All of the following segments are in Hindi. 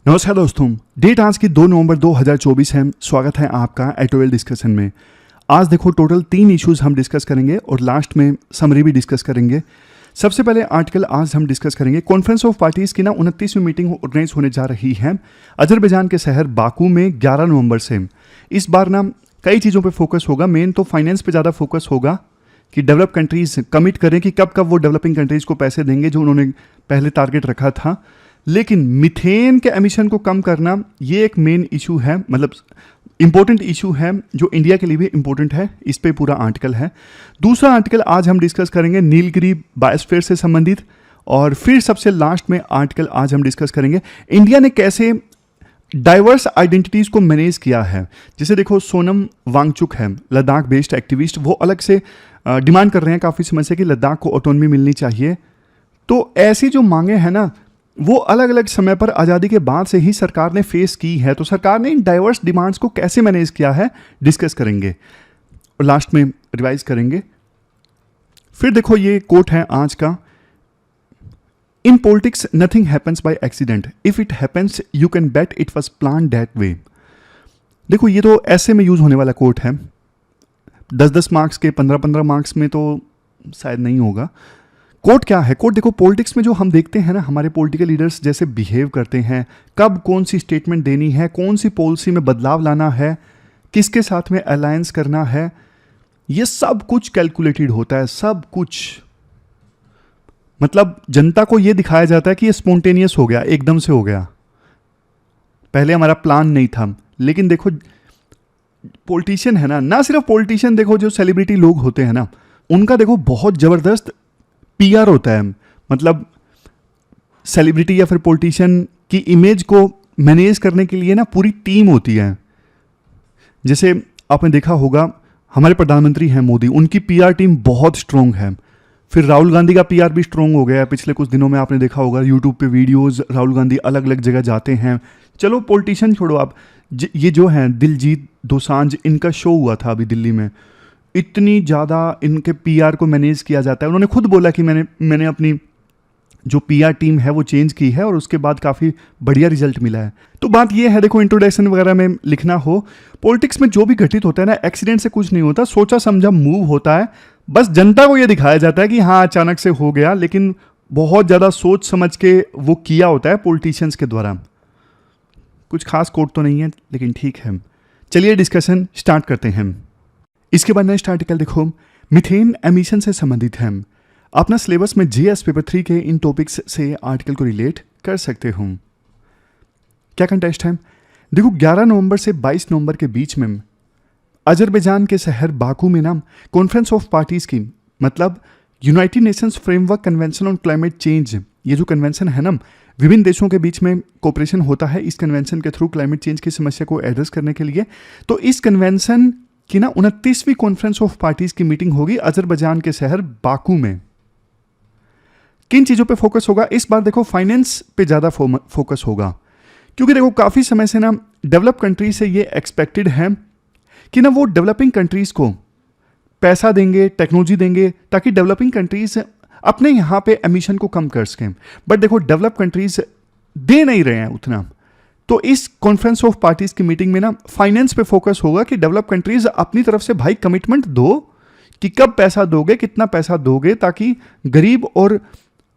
नमस्कार दोस्तों, डेट आज की 2 नवंबर 2024 है। स्वागत है आपका एटोवेल डिस्कशन में। आज देखो टोटल 3 इश्यूज हम डिस्कस करेंगे और लास्ट में समरी भी डिस्कस करेंगे। सबसे पहले आर्टिकल आज हम डिस्कस करेंगे कॉन्फ्रेंस ऑफ पार्टीज़ की 29वीं मीटिंग ऑर्गेनाइज होने जा रही है अजरबैजान के शहर बाकू में 11 नवंबर से। इस बार कई चीज़ों पर फोकस होगा। मेन तो फाइनेंस पे ज़्यादा फोकस होगा कि डेवलप कंट्रीज़ कमिट करें कि कब कब वो डेवलपिंग कंट्रीज़ को पैसे देंगे जो उन्होंने पहले टारगेट रखा था। लेकिन मीथेन के एमिशन को कम करना ये एक मेन इशू है, मतलब इंपॉर्टेंट इशू है जो इंडिया के लिए भी इंपॉर्टेंट है। इस पे पूरा आर्टिकल है। दूसरा आर्टिकल आज हम डिस्कस करेंगे नीलगिरी बायोस्फीयर से संबंधित, और फिर सबसे लास्ट में आर्टिकल आज हम डिस्कस करेंगे इंडिया ने कैसे डाइवर्स आइडेंटिटीज़ को मैनेज किया है। जैसे देखो सोनम वांगचुक है, लद्दाख बेस्ड एक्टिविस्ट, वो अलग से डिमांड कर रहे हैं काफ़ी समय से कि लद्दाख को ऑटोनॉमी मिलनी चाहिए। तो ऐसी जो मांगे हैं ना, वो अलग अलग समय पर आज़ादी के बाद से ही सरकार ने फेस की है। तो सरकार ने इन डाइवर्स डिमांड्स को कैसे मैनेज किया है डिस्कस करेंगे और लास्ट में रिवाइज करेंगे। फिर देखो ये कोट है आज का, in politics nothing happens by accident, if it happens you can bet it was plan that way. देखो ये तो ऐसे में यूज होने वाला कोट है। 10-10 मार्क्स के 15-15 मार्क्स में तो शायद नहीं होगा। कोट क्या है? कोट देखो पॉलिटिक्स में जो हम देखते हैं ना, हमारे पॉलिटिकल लीडर्स जैसे बिहेव करते हैं, कब कौन सी स्टेटमेंट देनी है, कौन सी पॉलिसी में बदलाव लाना है, किसके साथ में अलायंस करना है, ये सब कुछ कैलकुलेटेड होता है। सब कुछ मतलब जनता को ये दिखाया जाता है कि ये स्पॉन्टेनियस हो गया, एकदम से हो गया, पहले हमारा प्लान नहीं था। लेकिन देखो पॉलिटिशियन है ना सिर्फ पॉलिटिशियन, देखो जो सेलिब्रिटी लोग होते हैं ना, उनका देखो बहुत जबरदस्त पीआर होता है। मतलब सेलिब्रिटी या फिर पॉलिटिशियन की इमेज को मैनेज करने के लिए ना पूरी टीम होती है। जैसे आपने देखा होगा हमारे प्रधानमंत्री हैं मोदी, उनकी पीआर टीम बहुत स्ट्रोंग है। फिर राहुल गांधी का पीआर भी स्ट्रोंग हो गया है। पिछले कुछ दिनों में आपने देखा होगा यूट्यूब पे वीडियोस, राहुल गांधी अलग अलग जगह जाते हैं। चलो पॉलिटिशियन छोड़ो आप, ये जो हैं दिलजीत दोसांझ, इनका शो हुआ था अभी दिल्ली में। इतनी ज़्यादा इनके पीआर को मैनेज किया जाता है। उन्होंने खुद बोला कि मैंने अपनी जो पीआर टीम है वो चेंज की है और उसके बाद काफ़ी बढ़िया रिजल्ट मिला है। तो बात ये है, देखो इंट्रोडक्शन वगैरह में लिखना हो, पॉलिटिक्स में जो भी घटित होता है ना, एक्सीडेंट से कुछ नहीं होता, सोचा समझा मूव होता है। बस जनता को ये दिखाया जाता है कि हाँ अचानक से हो गया, लेकिन बहुत ज़्यादा सोच समझ के वो किया होता है पॉलिटिशियंस के द्वारा। कुछ खास कोट तो नहीं है, लेकिन ठीक है। चलिए डिस्कशन स्टार्ट करते हैं। इसके बाद नेक्स्ट आर्टिकल देखो मीथेन एमिशन से संबंधित है। अपना सिलेबस में जीएस पेपर 3 के इन टॉपिक्स से आर्टिकल को रिलेट कर सकते हो। क्या कंटेस्ट है? देखो 11 नवंबर से 22 नवंबर के बीच में अजरबैजान के शहर बाकू में कॉन्फ्रेंस ऑफ पार्टीज की, मतलब United Nations framework convention on climate change, ये जो कन्वेंशन है ना, विभिन्न देशों के बीच में कोऑपरेशन होता है इस कन्वेंशन के थ्रू क्लाइमेट चेंज की समस्या को एड्रेस करने के लिए। तो इस कन्वेंशन कि 29वीं कॉन्फ्रेंस ऑफ पार्टीज की मीटिंग होगी अजरबैजान के शहर बाकू में। किन चीजों पे फोकस होगा इस बार? देखो फाइनेंस पे ज्यादा फोकस होगा, क्योंकि देखो काफी समय से डेवलप कंट्रीज से ये एक्सपेक्टेड है कि वो डेवलपिंग कंट्रीज को पैसा देंगे, टेक्नोलॉजी देंगे, ताकि डेवलपिंग कंट्रीज अपने यहाँ पे एमिशन को कम कर सकें। बट देखो डेवलप कंट्रीज दे नहीं रहे हैं उतना। तो इस कॉन्फ्रेंस ऑफ पार्टीज की मीटिंग में फाइनेंस पे फोकस होगा कि डेवलप कंट्रीज अपनी तरफ से भाई कमिटमेंट दो कि कब पैसा दोगे, कितना पैसा दोगे, ताकि गरीब और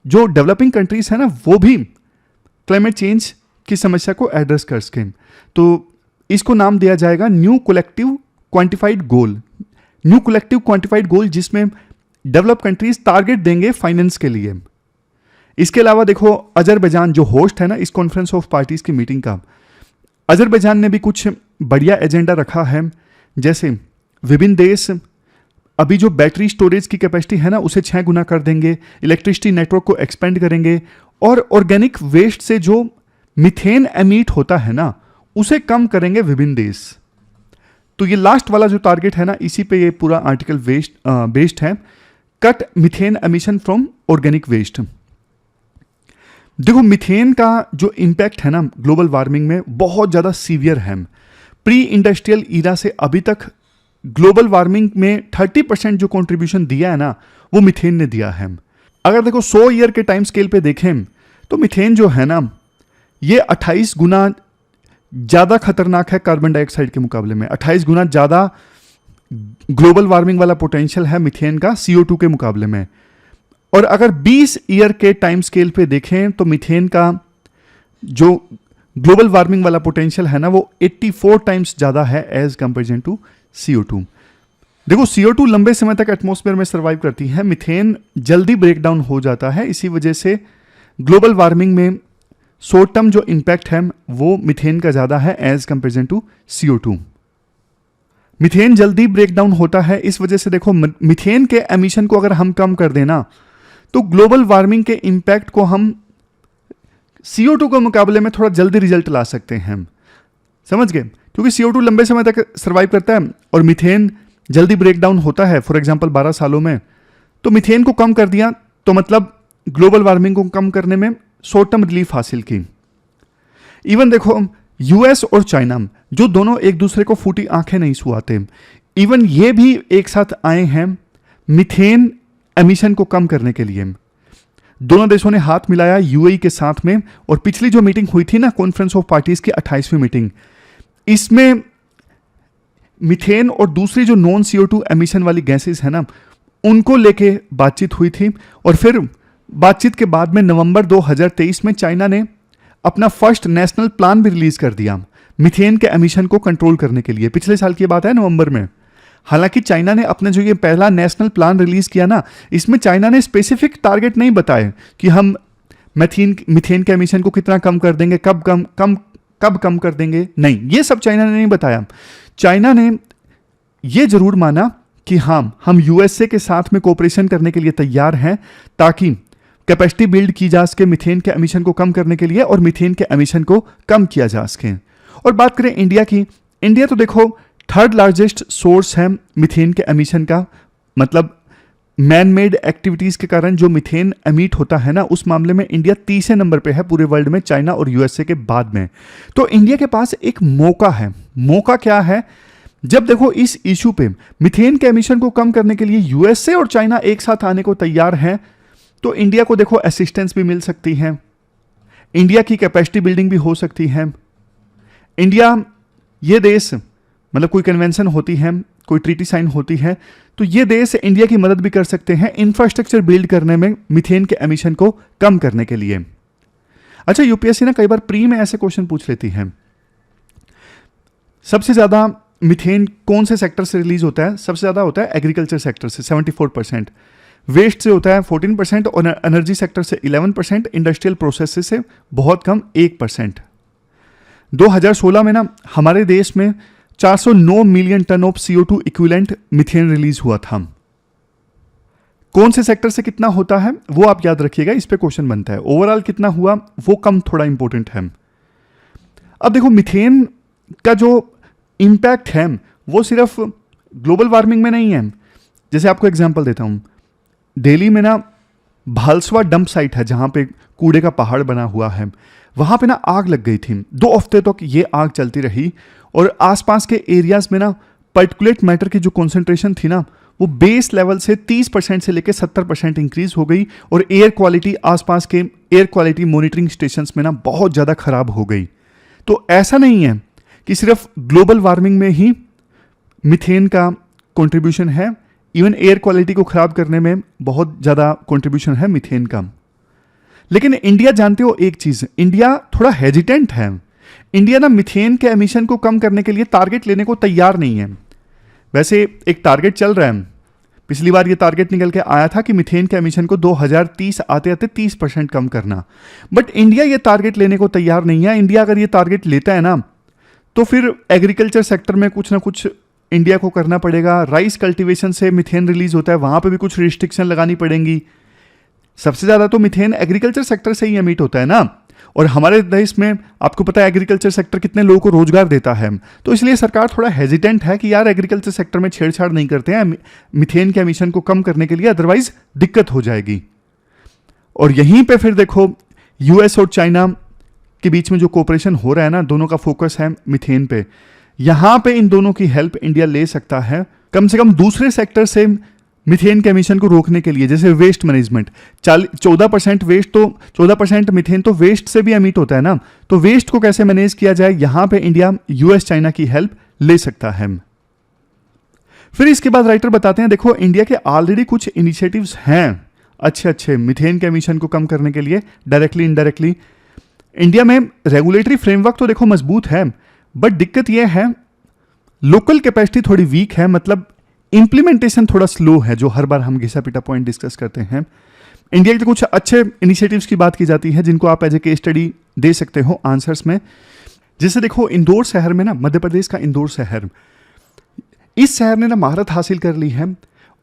जो डेवलपिंग कंट्रीज है ना वो भी क्लाइमेट चेंज की समस्या को एड्रेस कर सकें। तो इसको नाम दिया जाएगा न्यू कलेक्टिव क्वांटिफाइड गोल। न्यू कलेक्टिव क्वांटिफाइड गोल जिसमें डेवलप कंट्रीज टारगेट देंगे फाइनेंस के लिए। इसके अलावा देखो अजरबैजान जो होस्ट है ना इस कॉन्फ्रेंस ऑफ पार्टीज की मीटिंग का, अजरबैजान ने भी कुछ बढ़िया एजेंडा रखा है। जैसे विभिन्न देश अभी जो बैटरी स्टोरेज की कैपेसिटी है ना उसे 6 गुना कर देंगे, इलेक्ट्रिसिटी नेटवर्क को एक्सपेंड करेंगे, और ऑर्गेनिक वेस्ट से जो मीथेन एमिट होता है ना उसे कम करेंगे विभिन्न देश। तो ये लास्ट वाला जो टारगेट है ना, इसी पे ये पूरा आर्टिकल बेस्ड है, cut methane emission from organic waste. देखो मीथेन का जो इम्पैक्ट है ना ग्लोबल वार्मिंग में बहुत ज़्यादा सीवियर है। प्री इंडस्ट्रियल ईरा से अभी तक ग्लोबल वार्मिंग में 30% जो कंट्रीब्यूशन दिया है ना वो मीथेन ने दिया है। अगर देखो 100 ईयर के टाइम स्केल पे देखें तो मीथेन जो है ना ये 28 गुना ज़्यादा खतरनाक है कार्बन डाइऑक्साइड के मुकाबले में। 28 गुना ज़्यादा ग्लोबल वार्मिंग वाला पोटेंशियल है मीथेन का CO2 के मुकाबले में। और अगर 20 ईयर के टाइम स्केल पे देखें तो मीथेन का जो ग्लोबल वार्मिंग वाला पोटेंशियल है ना, वो 84 टाइम्स ज़्यादा है एज कंपेरिजन टू CO2। देखो CO2 लंबे समय तक एटमॉस्फेयर में सर्वाइव करती है, मीथेन जल्दी ब्रेक डाउन हो जाता है। इसी वजह से ग्लोबल वार्मिंग में शॉर्ट टर्म जो इम्पैक्ट है वो मीथेन का ज़्यादा है as comparison to CO2। Methane जल्दी ब्रेक डाउन होता है, इस वजह से देखो मीथेन के एमिशन को अगर हम कम कर देना तो ग्लोबल वार्मिंग के इम्पैक्ट को हम CO2 के मुकाबले में थोड़ा जल्दी रिजल्ट ला सकते हैं। समझ गए? क्योंकि CO2 लंबे समय तक सर्वाइव करता है और मीथेन जल्दी ब्रेक डाउन होता है, फॉर एग्जांपल 12 सालों में। तो मीथेन को कम कर दिया तो मतलब ग्लोबल वार्मिंग को कम करने में शॉर्ट टर्म रिलीफ हासिल की। इवन देखो US और चाइना जो दोनों एक दूसरे को फूटी आंखें नहीं सुहाते, इवन ये भी एक साथ आए हैं मीथेन एमिशन को कम करने के लिए। दोनों देशों ने हाथ मिलाया UAE के साथ में, और पिछली जो मीटिंग हुई थी ना कॉन्फ्रेंस ऑफ पार्टीज की 28वीं मीटिंग, इसमें मीथेन और दूसरी जो नॉन CO2 एमिशन वाली गैसेस है ना, उनको लेके बातचीत हुई थी। और फिर बातचीत के बाद में नवंबर 2023 में चाइना ने अपना फर्स्ट नेशनल प्लान भी रिलीज कर दिया मीथेन के एमिशन को कंट्रोल करने के लिए। पिछले साल की बात है, नवंबर में। हालांकि चाइना ने अपने जो ये पहला नेशनल प्लान रिलीज किया ना, इसमें चाइना ने स्पेसिफिक टारगेट नहीं बताए कि हम मीथेन के एमिशन को कितना कम कर देंगे, कब कम कर देंगे। नहीं, ये सब चाइना ने नहीं बताया। चाइना ने ये जरूर माना कि हाँ, हम USA के साथ में कोऑपरेशन करने के लिए तैयार हैं ताकि कैपेसिटी बिल्ड की जा सके मीथेन के एमिशन को कम करने के लिए, और मीथेन के एमिशन को कम किया जा सके। और बात करें इंडिया की, इंडिया तो देखो थर्ड लार्जेस्ट सोर्स है मीथेन के एमिशन का। मतलब मैन मेड एक्टिविटीज के कारण जो मीथेन एमिट होता है ना, उस मामले में इंडिया 30 नंबर पे है पूरे वर्ल्ड में, चाइना और USA के बाद में। तो इंडिया के पास एक मौका है। मौका क्या है? जब देखो इस इशू पे मीथेन के एमिशन को कम करने के लिए USA और चाइना एक साथ आने को तैयार हैं, तो इंडिया को देखो असिस्टेंस भी मिल सकती है, इंडिया की कैपेसिटी बिल्डिंग भी हो सकती है। इंडिया, ये देश, मतलब कोई कन्वेंशन होती है, कोई ट्रीटी साइन होती है, तो ये देश इंडिया की मदद भी कर सकते हैं इंफ्रास्ट्रक्चर बिल्ड करने में मीथेन के एमिशन को कम करने के लिए। अच्छा, यूपीएससी ना कई बार प्री में ऐसे क्वेश्चन पूछ लेती है, सबसे ज्यादा मीथेन कौन से सेक्टर से रिलीज होता है? सबसे ज्यादा होता है एग्रीकल्चर सेक्टर से 74%, वेस्ट से होता है 14%, और एनर्जी सेक्टर से 11%, इंडस्ट्रियल प्रोसेस से बहुत कम 1%। 2016 में ना हमारे देश में 409 million ton of CO2 equivalent methane release हुआ था। कौन से सेक्टर से कितना होता है वो आप याद रखिएगा, इस पे क्वेश्चन बनता है। ओवरऑल कितना हुआ वो कम थोड़ा इंपॉर्टेंट है। अब देखो मीथेन का जो इंपैक्ट है वो सिर्फ ग्लोबल वार्मिंग में नहीं है। जैसे आपको एग्जांपल देता हूं, दिल्ली में ना भालसवा डंप साइट है जहां पे कूड़े का पहाड़ बना हुआ है, वहां पे ना आग लग गई थी। 2 हफ्ते तक ये आग चलती रही और आसपास के एरियाज में ना पार्टिकुलेट मैटर की जो कॉन्सेंट्रेशन थी ना, वो बेस लेवल से 30% से लेकर 70% इंक्रीज हो गई, और एयर क्वालिटी आसपास के एयर क्वालिटी मॉनिटरिंग स्टेशंस में ना बहुत ज़्यादा खराब हो गई। तो ऐसा नहीं है कि सिर्फ ग्लोबल वार्मिंग में ही मीथेन का कंट्रीब्यूशन है, इवन एयर क्वालिटी को खराब करने में बहुत ज़्यादा कंट्रीब्यूशन है मीथेन का। लेकिन इंडिया, जानते हो एक चीज़, इंडिया थोड़ा हेजिटेंट है। इंडिया ना मीथेन के एमिशन को कम करने के लिए टारगेट लेने को तैयार नहीं है। वैसे एक टारगेट चल रहा है, पिछली बार ये टारगेट निकल के आया था कि मीथेन के एमिशन को 2030 आते आते 30% कम करना, बट इंडिया ये टारगेट लेने को तैयार नहीं है। इंडिया अगर ये टारगेट लेता है ना, तो फिर एग्रीकल्चर सेक्टर में कुछ ना कुछ इंडिया को करना पड़ेगा। राइस कल्टीवेशन से मीथेन रिलीज होता है, वहां पे भी कुछ रिस्ट्रिक्शन लगानी पड़ेंगी। सबसे ज़्यादा तो मीथेन एग्रीकल्चर सेक्टर से ही एमिट होता है ना, और हमारे देश में आपको पता है एग्रीकल्चर सेक्टर कितने लोगों को रोजगार देता है। तो इसलिए सरकार थोड़ा हेजिटेंट है कि यार एग्रीकल्चर सेक्टर में छेड़छाड़ नहीं करते हैं मीथेन के एमिशन को कम करने के लिए, अदरवाइज दिक्कत हो जाएगी। और यहीं पे फिर देखो US और चाइना के बीच में जो कोऑपरेशन हो रहा है ना, दोनों का फोकस है मीथेन पे। यहां पे इन दोनों की हेल्प इंडिया ले सकता है, कम से कम दूसरे सेक्टर से मिथेन के एमिशन को रोकने के लिए, जैसे वेस्ट मैनेजमेंट, 14% वेस्ट, तो 14% मिथेन तो वेस्ट से भी एमिट होता है ना, तो वेस्ट को कैसे मैनेज किया जाए, यहां पे इंडिया यूएस चाइना की हेल्प ले सकता है। फिर इसके बाद राइटर बताते हैं, देखो इंडिया के ऑलरेडी कुछ इनिशिएटिव्स हैं अच्छे अच्छे मिथेन के एमिशन को कम करने के लिए, डायरेक्टली इनडायरेक्टली। इंडिया में रेगुलेटरी फ्रेमवर्क तो देखो मजबूत है, बट दिक्कत यह है लोकल कैपेसिटी थोड़ी वीक है, मतलब इंप्लीमेंटेशन थोड़ा स्लो है, जो हर बार हम घिसा पिटा पॉइंट डिस्कस करते हैं। इंडिया के कुछ अच्छे इनिशिएटिव्स की बात की जाती है जिनको आप एज ए केस स्टडी दे सकते हो आंसर्स में। जैसे देखो इंदौर शहर में ना, मध्य प्रदेश का इंदौर शहर, इस शहर ने ना महारत हासिल कर ली है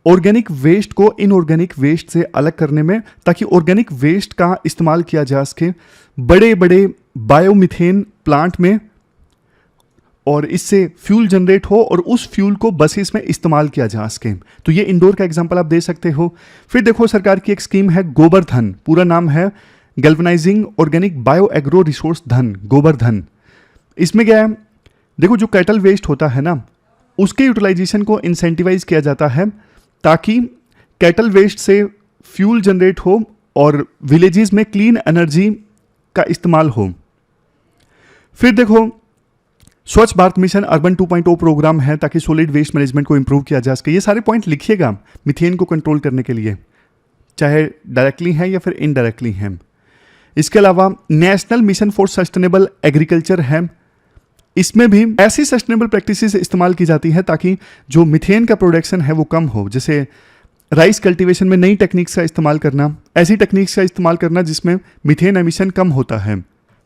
ऑर्गेनिक वेस्ट को इनऑर्गेनिक वेस्ट से अलग करने में, ताकि ऑर्गेनिक वेस्ट का इस्तेमाल किया जा सके बड़े बड़े बायोमिथेन प्लांट में, और इससे फ्यूल जनरेट हो और उस फ्यूल को बसेस में इस्तेमाल किया जा सके। तो ये इंदौर का एग्जांपल आप दे सकते हो। फिर देखो सरकार की एक स्कीम है गोबरधन, पूरा नाम है galvanising organic bio agro resource धन, गोबरधन। इसमें क्या है, देखो जो कैटल वेस्ट होता है ना, उसके यूटिलाइजेशन को इंसेंटिवाइज किया जाता है ताकि कैटल वेस्ट से फ्यूल जनरेट हो और विलेजेस में क्लीन एनर्जी का इस्तेमाल हो। फिर देखो स्वच्छ भारत मिशन अर्बन 2.0 प्रोग्राम है ताकि सॉलिड वेस्ट मैनेजमेंट को इंप्रूव किया जा सके। ये सारे पॉइंट लिखिएगा मिथेन को कंट्रोल करने के लिए, चाहे डायरेक्टली हैं या फिर इनडायरेक्टली हैं। इसके अलावा national mission for sustainable agriculture है, इसमें भी ऐसी सस्टेनेबल प्रैक्टिसेस इस्तेमाल की जाती है ताकि जो मिथेन का प्रोडक्शन है वो कम हो। जैसे राइस कल्टीवेशन में नई टेक्निक्स का इस्तेमाल करना, ऐसी टेक्निक्स का इस्तेमाल करना जिसमें मिथेन एमिशन कम होता है।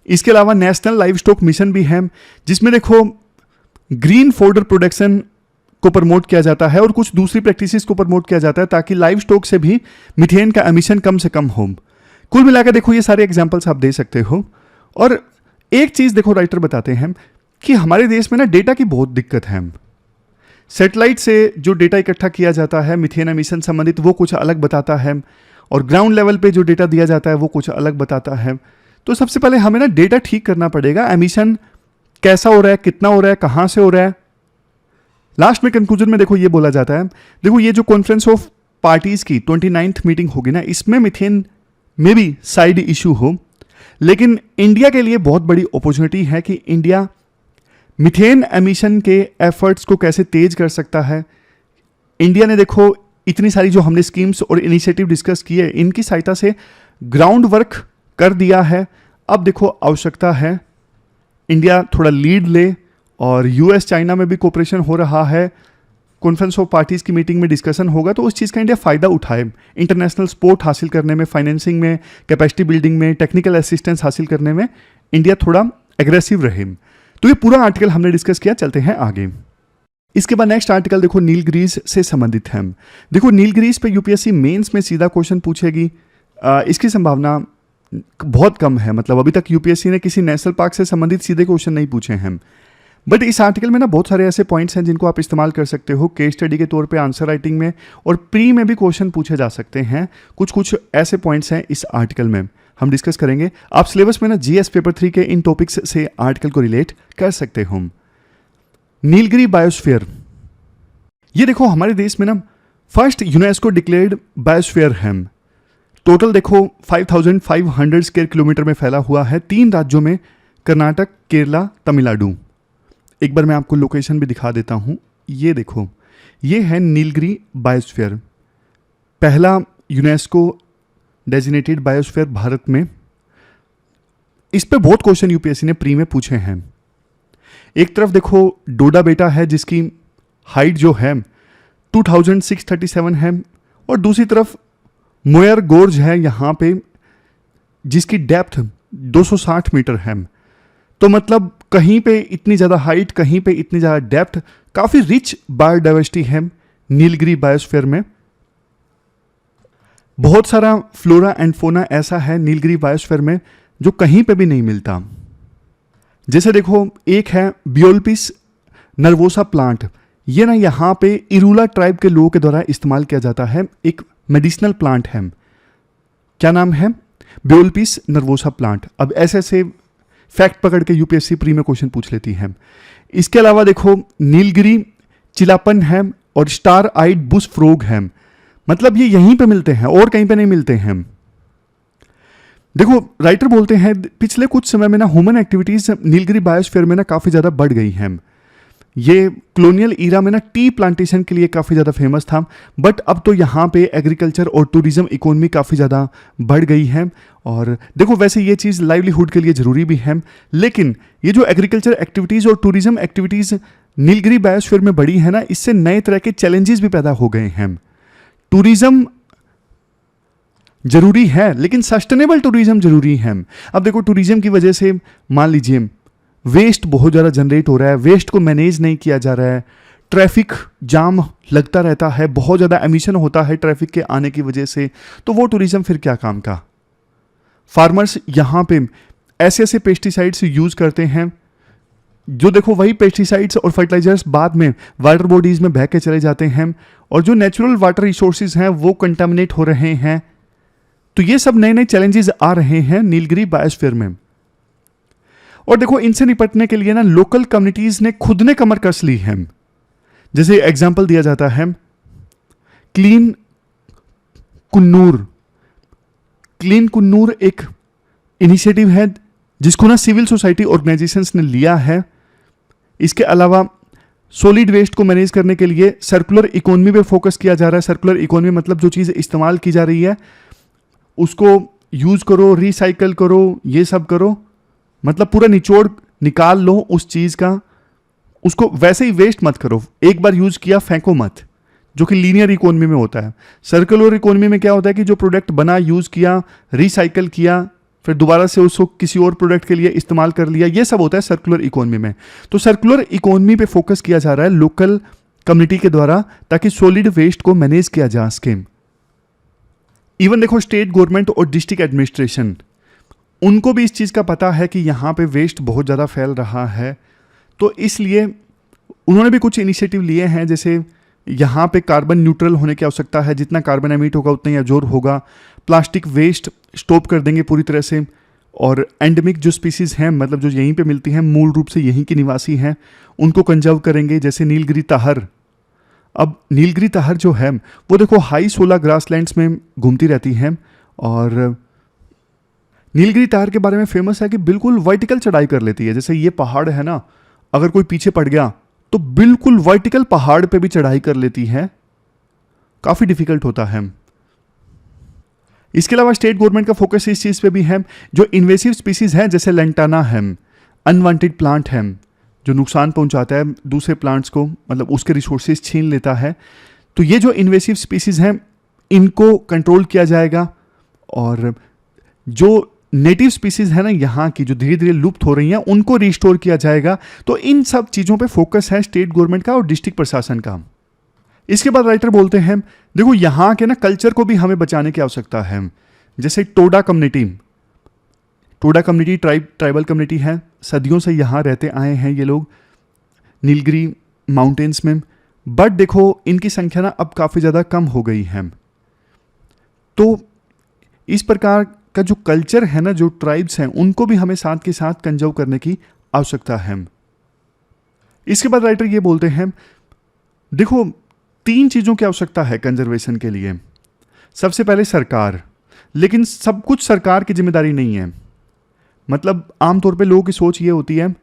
इसके अलावा नेशनल लाइव स्टॉक मिशन भी है, जिसमें देखो ग्रीन फोडर प्रोडक्शन को प्रमोट किया जाता है और कुछ दूसरी प्रैक्टिसेस को प्रमोट किया जाता है ताकि लाइव स्टॉक से भी मिथेन का एमिशन कम से कम हो। कुल मिलाकर देखो ये सारे एग्जाम्पल्स आप दे सकते हो। और एक चीज देखो राइटर बताते हैं कि हमारे देश में ना डेटा की बहुत दिक्कत है। सैटेलाइट से जो डेटा इकट्ठा किया जाता है मिथेन एमिशन संबंधित वो कुछ अलग बताता है, और ग्राउंड लेवल पे जो डेटा दिया जाता है वो कुछ अलग बताता है। तो सबसे पहले हमें ना डेटा ठीक करना पड़ेगा, एमिशन कैसा हो रहा है, कितना हो रहा है, कहाँ से हो रहा है। लास्ट में कंक्लूजन में देखो ये बोला जाता है, देखो ये जो कॉन्फ्रेंस ऑफ पार्टीज की 29th मीटिंग होगी ना, इसमें मिथेन में भी साइड इशू हो, लेकिन इंडिया के लिए बहुत बड़ी अपॉर्चुनिटी है कि इंडिया मिथेन एमिशन के एफर्ट्स को कैसे तेज कर सकता है। इंडिया ने देखो इतनी सारी जो हमने स्कीम्स और इनिशिएटिव डिस्कस किए, इनकी सहायता से ग्राउंड वर्क कर दिया है। अब देखो आवश्यकता है इंडिया थोड़ा लीड ले, और यूएस चाइना में भी कोऑपरेशन हो रहा है, कॉन्फ्रेंस ऑफ पार्टीज की मीटिंग में डिस्कशन होगा, तो उस चीज़ का इंडिया फ़ायदा उठाए, इंटरनेशनल सपोर्ट हासिल करने में, फाइनेंसिंग में, कैपेसिटी बिल्डिंग में, टेक्निकल असिस्टेंस हासिल करने में इंडिया थोड़ा एग्रेसिव रहे। तो ये पूरा आर्टिकल हमने डिस्कस किया, चलते हैं आगे। इसके बाद नेक्स्ट आर्टिकल देखो नीलगिरीज से संबंधित है। देखो नीलगिरीज पे यूपीएससी मेंस में सीधा क्वेश्चन पूछेगी, इसकी संभावना बहुत कम है। मतलब अभी तक यूपीएससी ने किसी नेशनल पार्क से संबंधित सीधे क्वेश्चन नहीं पूछे हैं, बट इस आर्टिकल में ना बहुत सारे ऐसे पॉइंट्स हैं जिनको आप इस्तेमाल कर सकते हो केस स्टडी के तौर पे, आंसर राइटिंग में, और प्री में भी क्वेश्चन पूछे जा सकते हैं। कुछ ऐसे पॉइंट्स हैं इस आर्टिकल में हम डिस्कस करेंगे। आप सिलेबस में ना जीएस पेपर 3 के इन टॉपिक्स से आर्टिकल को रिलेट कर सकते हो। नीलगिरी बायोस्फीयर, ये देखो हमारे देश में ना फर्स्ट यूनेस्को डिक्लेयर्ड बायोस्फीयर है। टोटल देखो 5500 स्क्वायर किलोमीटर में फैला हुआ है, 3 राज्यों में, कर्नाटक, केरला, तमिलनाडु। एक बार मैं आपको लोकेशन भी दिखा देता हूं। ये देखो, ये है नीलगिरी बायोस्फीयर, पहला यूनेस्को डेजिनेटेड बायोस्फीयर भारत में। इस पे बहुत क्वेश्चन यूपीएससी ने प्री में पूछे हैं। एक तरफ देखो डोडा बेटा है जिसकी हाइट जो है 2637 है, और दूसरी तरफ मोयर गोर्ज है यहाँ पे जिसकी डेप्थ 260 मीटर है। तो मतलब कहीं पे इतनी ज़्यादा हाइट, कहीं पे इतनी ज़्यादा डेप्थ, काफ़ी रिच बायोडाइवर्सिटी है नीलगिरी बायोस्फीयर में। बहुत सारा फ्लोरा एंड फोना ऐसा है नीलगिरी बायोस्फीयर में जो कहीं पे भी नहीं मिलता। जैसे देखो एक है बियोल्पिस नर्वोसा प्लांट, ये ना यहाँ पे इरूला ट्राइब के लोगों के द्वारा इस्तेमाल किया जाता है, एक मेडिसिनल प्लांट है। क्या नाम है? बियोल्पिस नर्वोसा प्लांट। अब ऐसे फैक्ट पकड़ के यूपीएससी प्री में क्वेश्चन पूछ लेती है। इसके अलावा देखो नीलगिरी चिलापन है और स्टार आइड बुश फ्रोग है। मतलब ये यहीं पे मिलते हैं और कहीं पे नहीं मिलते हैं। देखो राइटर बोलते हैं पिछले कुछ समय में ना ह्यूमन एक्टिविटीज नीलगिरी बायोस्फीयर में ना काफ़ी ज़्यादा बढ़ गई हैं। ये कॉलोनियल ईरा में ना टी प्लांटेशन के लिए काफ़ी ज़्यादा फेमस था, बट अब तो यहाँ पे एग्रीकल्चर और टूरिज्म इकोनॉमी काफ़ी ज़्यादा बढ़ गई है। और देखो वैसे ये चीज़ लाइवलीहुड के लिए ज़रूरी भी है, लेकिन ये जो एग्रीकल्चर एक्टिविटीज़ और टूरिज्म एक्टिविटीज़ नीलगिरी बायोस्फीयर में बढ़ी है ना, इससे नए तरह के चैलेंजेस भी पैदा हो गए हैं। टूरिज्म जरूरी है, लेकिन सस्टेनेबल टूरिज्म जरूरी है। अब देखो टूरिज्म की वजह से मान लीजिए वेस्ट बहुत ज़्यादा जनरेट हो रहा है, वेस्ट को मैनेज नहीं किया जा रहा है, ट्रैफिक जाम लगता रहता है, बहुत ज़्यादा एमिशन होता है ट्रैफिक के आने की वजह से, तो वो टूरिज्म फिर क्या काम का। फार्मर्स यहाँ पे ऐसे ऐसे पेस्टिसाइड्स यूज़ करते हैं जो देखो वही पेस्टिसाइड्स और फर्टिलाइजर्स बाद में वाटर बॉडीज़ में बह के चले जाते हैं, और जो नेचुरल वाटर रिसोर्सेज हैं वो कंटामिनेट हो रहे हैं। तो ये सब नए नए चैलेंजेस आ रहे हैं नीलगिरी बायोस्फीयर में। और देखो इनसे निपटने के लिए ना लोकल कम्युनिटीज ने खुद ने कमर कस ली है। जैसे एग्जांपल दिया जाता है क्लीन कुन्नूर। क्लीन कुन्नूर एक इनिशिएटिव है जिसको ना सिविल सोसाइटी ऑर्गेनाइजेशंस ने लिया है। इसके अलावा सॉलिड वेस्ट को मैनेज करने के लिए सर्कुलर इकोनॉमी पे फोकस किया जा रहा है। सर्कुलर इकोनॉमी मतलब जो चीज़ इस्तेमाल की जा रही है उसको यूज करो, रिसाइकल करो, ये सब करो, मतलब पूरा निचोड़ निकाल लो उस चीज़ का, उसको वैसे ही वेस्ट मत करो, एक बार यूज किया फेंको मत, जो कि लीनियर इकोनॉमी में होता है। सर्कुलर इकोनॉमी में क्या होता है कि जो प्रोडक्ट बना, यूज किया, रिसाइकल किया, फिर दोबारा से उसको किसी और प्रोडक्ट के लिए इस्तेमाल कर लिया, ये सब होता है सर्कुलर इकोनॉमी में। तो सर्कुलर इकोनॉमी पे फोकस किया जा रहा है लोकल कम्युनिटी के द्वारा, ताकि सॉलिड वेस्ट को मैनेज किया जा सके। इवन देखो स्टेट गवर्नमेंट और डिस्ट्रिक्ट एडमिनिस्ट्रेशन, उनको भी इस चीज़ का पता है कि यहाँ पे वेस्ट बहुत ज़्यादा फैल रहा है, तो इसलिए उन्होंने भी कुछ इनिशिएटिव लिए हैं। जैसे यहाँ पे कार्बन न्यूट्रल होने की आवश्यकता है, जितना कार्बन एमिट होगा उतना ही अब्जॉर्ब होगा। प्लास्टिक वेस्ट स्टॉप कर देंगे पूरी तरह से, और एंडेमिक जो स्पीसीज़ हैं, मतलब जो यहीं पे मिलती हैं, मूल रूप से यहीं की निवासी हैं, उनको कंजर्व करेंगे। जैसे नीलगिरी तहर। अब नीलगिरी तहर जो है वो देखो हाई सोला ग्रासलैंड्स में घूमती रहती है, और नीलगिरी तहर के बारे में फेमस है कि बिल्कुल वर्टिकल चढ़ाई कर लेती है। जैसे ये पहाड़ है ना, अगर कोई पीछे पड़ गया तो बिल्कुल वर्टिकल पहाड़ पे भी चढ़ाई कर लेती है, काफ़ी डिफिकल्ट होता है। इसके अलावा स्टेट गवर्नमेंट का फोकस इस चीज़ पे भी है, जो इन्वेसिव स्पीसीज है जैसे लेंटाना है, अनवांटेड प्लांट है जो नुकसान पहुंचाता है दूसरे प्लांट्स को, मतलब उसके रिसोर्सेज छीन लेता है। तो ये जो इन्वेसिव स्पीसीज हैं इनको कंट्रोल किया जाएगा, और जो नेटिव स्पीसीज है ना यहाँ की, जो धीरे धीरे लुप्त हो रही हैं, उनको रिस्टोर किया जाएगा। तो इन सब चीज़ों पे फोकस है स्टेट गवर्नमेंट का और डिस्ट्रिक्ट प्रशासन का। इसके बाद राइटर बोलते हैं देखो यहाँ के ना कल्चर को भी हमें बचाने की आवश्यकता है। जैसे टोडा कम्युनिटी ट्राइबल कम्युनिटी है, सदियों से यहाँ रहते आए हैं ये लोग नीलगिरी माउंटेन्स में, बट देखो इनकी संख्या ना अब काफ़ी ज़्यादा कम हो गई है। तो इस प्रकार का जो कल्चर है ना, जो ट्राइब्स हैं, उनको भी हमें साथ के साथ कंजर्व करने की आवश्यकता है। इसके बाद राइटर ये बोलते हैं देखो 3 चीज़ों की आवश्यकता है कंजर्वेशन के लिए। सबसे पहले सरकार, लेकिन सब कुछ सरकार की जिम्मेदारी नहीं है। मतलब आमतौर पे लोगों की सोच ये होती है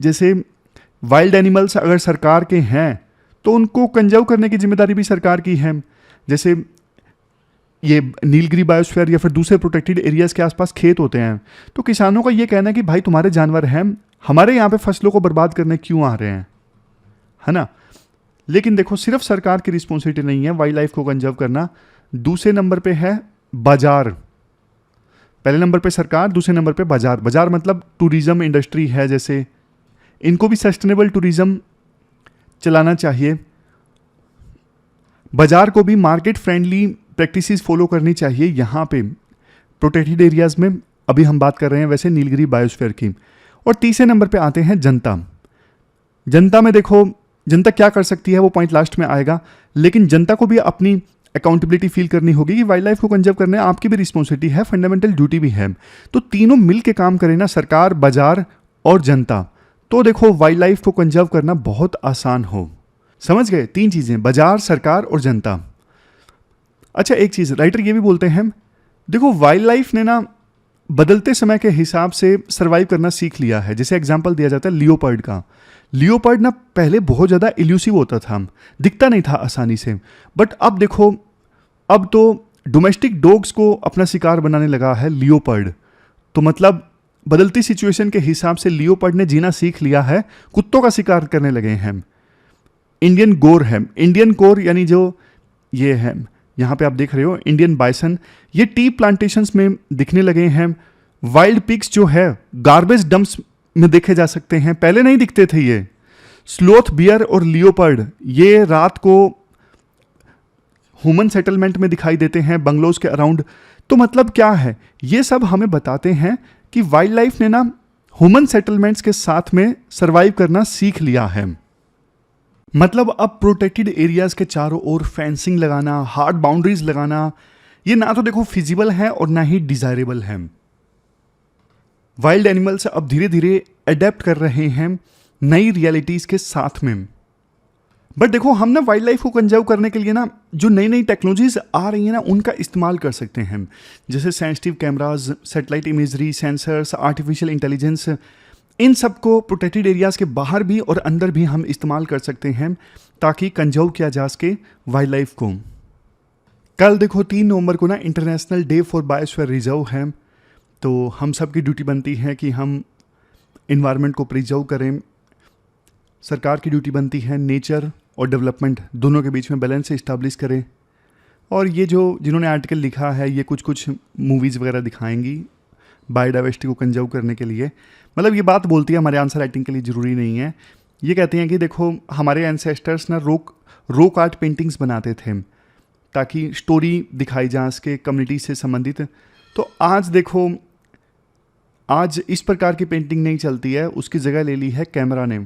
जैसे वाइल्ड एनिमल्स अगर सरकार के हैं तो उनको कंजर्व करने की जिम्मेदारी भी सरकार की है। जैसे ये नीलगिरी बायोस्फीयर या फिर दूसरे प्रोटेक्टेड एरियाज के आसपास खेत होते हैं, तो किसानों का ये कहना है कि भाई तुम्हारे जानवर हैं, हमारे यहाँ पे फसलों को बर्बाद करने क्यों आ रहे हैं, है ना। लेकिन देखो सिर्फ सरकार की रिस्पॉन्सिबिलिटी नहीं है वाइल्ड लाइफ को कंजर्व करना। दूसरे नंबर पे है बाजार। पहले नंबर पे सरकार, दूसरे नंबर पे बाजार। बाजार मतलब टूरिज्म इंडस्ट्री है, जैसे इनको भी सस्टेनेबल टूरिज्म चलाना चाहिए। बाजार को भी मार्केट फ्रेंडली प्रैक्टिसेस फॉलो करनी चाहिए यहाँ पे प्रोटेक्टेड एरियाज में। अभी हम बात कर रहे हैं वैसे नीलगिरी बायोस्फीयर की। और तीसरे नंबर पे आते हैं जनता। जनता में देखो जनता क्या कर सकती है वो पॉइंट लास्ट में आएगा, लेकिन जनता को भी अपनी अकाउंटेबिलिटी फील करनी होगी कि वाइल्ड लाइफ को कंजर्व करने आपकी भी रिस्पॉन्सिबिलिटी है, फंडामेंटल ड्यूटी भी है। तो तीनों मिल के काम करें ना, सरकार, बाजार और जनता, तो देखो वाइल्ड लाइफ को कंजर्व करना बहुत आसान हो। समझ गए? 3 चीज़ें, बाजार, सरकार और जनता। अच्छा, एक चीज़ राइटर ये भी बोलते हैं, देखो वाइल्ड लाइफ ने ना बदलते समय के हिसाब से सर्वाइव करना सीख लिया है। जैसे एग्जांपल दिया जाता है लियोपर्ड का। लियोपर्ड ना पहले बहुत ज़्यादा इल्यूसिव होता था, दिखता नहीं था आसानी से, बट अब देखो, अब तो डोमेस्टिक डॉग्स को अपना शिकार बनाने लगा है लियोपर्ड। तो मतलब बदलती सिचुएशन के हिसाब से लियोपर्ड ने जीना सीख लिया है, कुत्तों का शिकार करने लगे हैं। इंडियन गोर है, इंडियन गोर यानी जो ये है, यहाँ पे आप देख रहे हो इंडियन बाइसन, ये टी प्लांटेशंस में दिखने लगे हैं। वाइल्ड पिग्स जो है गार्बेज डंप्स में देखे जा सकते हैं, पहले नहीं दिखते थे ये। स्लोथ बियर और लियोपर्ड ये रात को ह्यूमन सेटलमेंट में दिखाई देते हैं, बंगलोज के अराउंड। तो मतलब क्या है, ये सब हमें बताते हैं कि वाइल्ड लाइफ ने ना ह्यूमन सेटलमेंट्स के साथ में सरवाइव करना सीख लिया है। मतलब अब प्रोटेक्टेड एरियाज के चारों ओर फेंसिंग लगाना, हार्ड बाउंड्रीज लगाना, ये ना तो देखो फिजिबल है और ना ही डिजायरेबल है। वाइल्ड एनिमल्स अब धीरे धीरे अडेप्ट कर रहे हैं नई रियलिटीज के साथ में। बट देखो, हम ना वाइल्ड लाइफ को कंजर्व करने के लिए ना जो नई नई टेक्नोलॉजीज आ रही हैं ना, उनका इस्तेमाल कर सकते हैं। जैसे sensitive cameras, satellite imagery, sensors, artificial intelligence, इन सब को प्रोटेक्टेड एरियाज के बाहर भी और अंदर भी हम इस्तेमाल कर सकते हैं ताकि कंजर्व किया जा सके वाइल्ड लाइफ को। कल देखो 3 नवंबर को ना international day for biosphere reserve है। तो हम सब की ड्यूटी बनती है कि हम इन्वायरमेंट को प्रिजर्व करें। सरकार की ड्यूटी बनती है नेचर और डेवलपमेंट दोनों के बीच में बैलेंस इस्टेब्लिश करें। और ये जो जिन्होंने आर्टिकल लिखा है, ये कुछ मूवीज़ वगैरह दिखाएंगी बायोडाइवर्सिटी को कंजर्व करने के लिए। मतलब ये बात बोलती है हमारे आंसर राइटिंग के लिए ज़रूरी नहीं है। ये कहते हैं कि देखो, हमारे एंसेस्टर्स ना रोक आर्ट पेंटिंग्स बनाते थे ताकि स्टोरी दिखाई जा सके कम्युनिटी से संबंधित। तो आज देखो, आज इस प्रकार की पेंटिंग नहीं चलती है, उसकी जगह ले ली है कैमरा ने।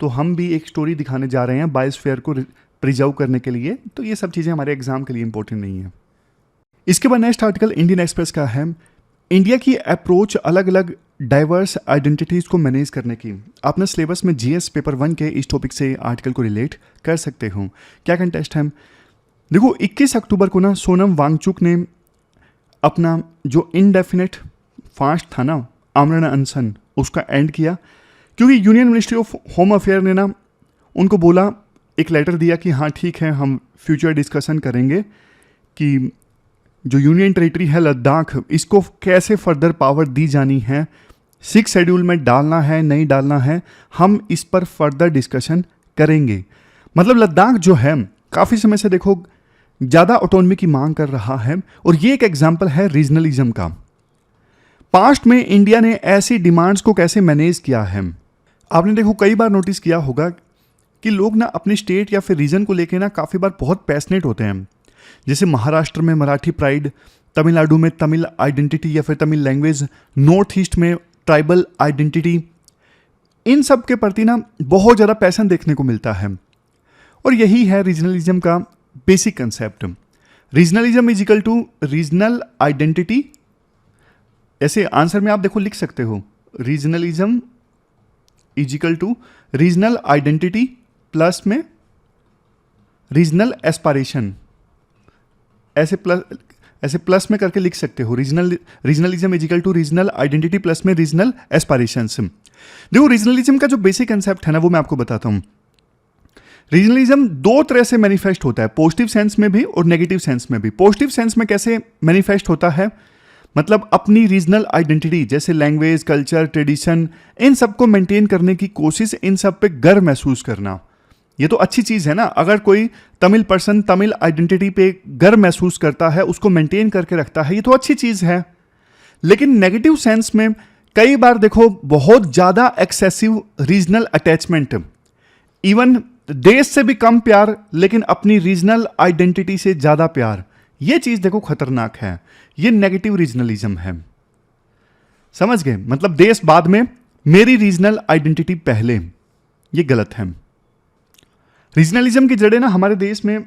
तो हम भी एक स्टोरी दिखाने जा रहे हैं बायोस्फीयर को प्रिजर्व करने के लिए। तो ये सब चीज़ें हमारे एग्जाम के लिए इंपॉर्टेंट नहीं है। इसके बाद नेक्स्ट आर्टिकल इंडियन एक्सप्रेस का है, इंडिया की अप्रोच अलग अलग डाइवर्स आइडेंटिटीज़ को मैनेज करने की। आपने सिलेबस में जीएस पेपर 1 के इस टॉपिक से आर्टिकल को रिलेट कर सकते हो। क्या कंटेस्ट है, देखो 21 अक्टूबर को ना सोनम वांगचुक ने अपना जो इनडेफिनेट फास्ट था ना, आमरण अनशन, उसका एंड किया। क्योंकि union ministry of home affair ने ना उनको बोला, एक लेटर दिया कि हाँ ठीक है, हम फ्यूचर डिस्कशन करेंगे कि जो यूनियन टेरिटरी है लद्दाख, इसको कैसे फर्दर पावर दी जानी है, 6 शेड्यूल में डालना है नहीं डालना है, हम इस पर फर्दर डिस्कशन करेंगे। मतलब लद्दाख जो है काफ़ी समय से देखो ज़्यादा ऑटोनॉमी की मांग कर रहा है, और ये एक एग्जाम्पल है रीजनलिज्म का। पास्ट में इंडिया ने ऐसी डिमांड्स को कैसे मैनेज किया है। आपने देखो कई बार नोटिस किया होगा कि लोग ना अपनी स्टेट या फिर रीजन को लेके ना काफ़ी बार बहुत पैशनेट होते हैं। जैसे महाराष्ट्र में मराठी प्राइड, तमिलनाडु में तमिल आइडेंटिटी या फिर तमिल लैंग्वेज, नॉर्थ ईस्ट में ट्राइबल आइडेंटिटी, इन सब के प्रति ना बहुत ज़्यादा पैशन देखने को मिलता है। और यही है रीजनलिज्म का basic concept. Regionalism is equal to regional identity. ऐसे आंसर में आप देखो लिख सकते हो, regionalism is equal to regional identity plus में रीजनल एस्पायरेशन। ऐसे प्लस में करके लिख सकते हो, regionalism is equal to regional identity plus में रीजनल एस्पायरेशंस। देखो रीजनलिज्म का जो बेसिक कंसेप्ट है ना, वो मैं आपको बताता हूं। रीजनलिज्म 2 तरह से मैनिफेस्ट होता है, पॉजिटिव सेंस में भी और नेगेटिव सेंस में भी। पॉजिटिव सेंस में कैसे मैनिफेस्ट होता है, मतलब अपनी रीजनल आइडेंटिटी जैसे लैंग्वेज, कल्चर, ट्रेडिशन, इन सब को मेंटेन करने की कोशिश, इन सब पे गर्व महसूस करना। ये तो अच्छी चीज़ है ना। अगर कोई तमिल पर्सन तमिल आइडेंटिटी पे गर्व महसूस करता है, उसको मेंटेन करके रखता है, ये तो अच्छी चीज़ है। लेकिन नेगेटिव सेंस में कई बार देखो बहुत ज़्यादा एक्सेसिव रीजनल अटैचमेंट, इवन देश से भी कम प्यार लेकिन अपनी रीजनल आइडेंटिटी से ज़्यादा प्यार, ये चीज़ देखो खतरनाक है। ये नेगेटिव रीजनलिज्म है, समझ गए। मतलब देश बाद में, मेरी रीजनल आइडेंटिटी पहले, ये गलत है। रीजनलिज्म की जड़ें ना हमारे देश में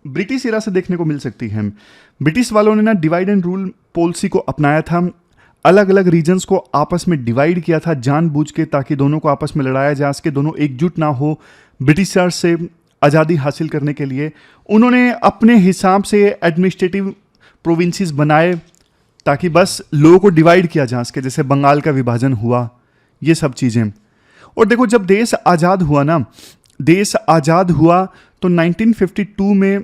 ब्रिटिश एरा से देखने को मिल सकती हैं। ब्रिटिश वालों ने ना डिवाइड एंड रूल पॉलिसी को अपनाया था, अलग अलग रीजन्स को आपस में डिवाइड किया था जानबूझ के, ताकि दोनों को आपस में लड़ाया जा सके, दोनों एकजुट ना हो, ब्रिटिशर्स से आज़ादी हासिल करने के लिए उन्होंने अपने हिसाब से एडमिनिस्ट्रेटिव प्रोविंसेस बनाए ताकि बस लोगों को डिवाइड किया जा सके, जैसे बंगाल का विभाजन हुआ, ये सब चीज़ें। और देखो जब देश आज़ाद हुआ ना, देश आज़ाद हुआ तो 1952 में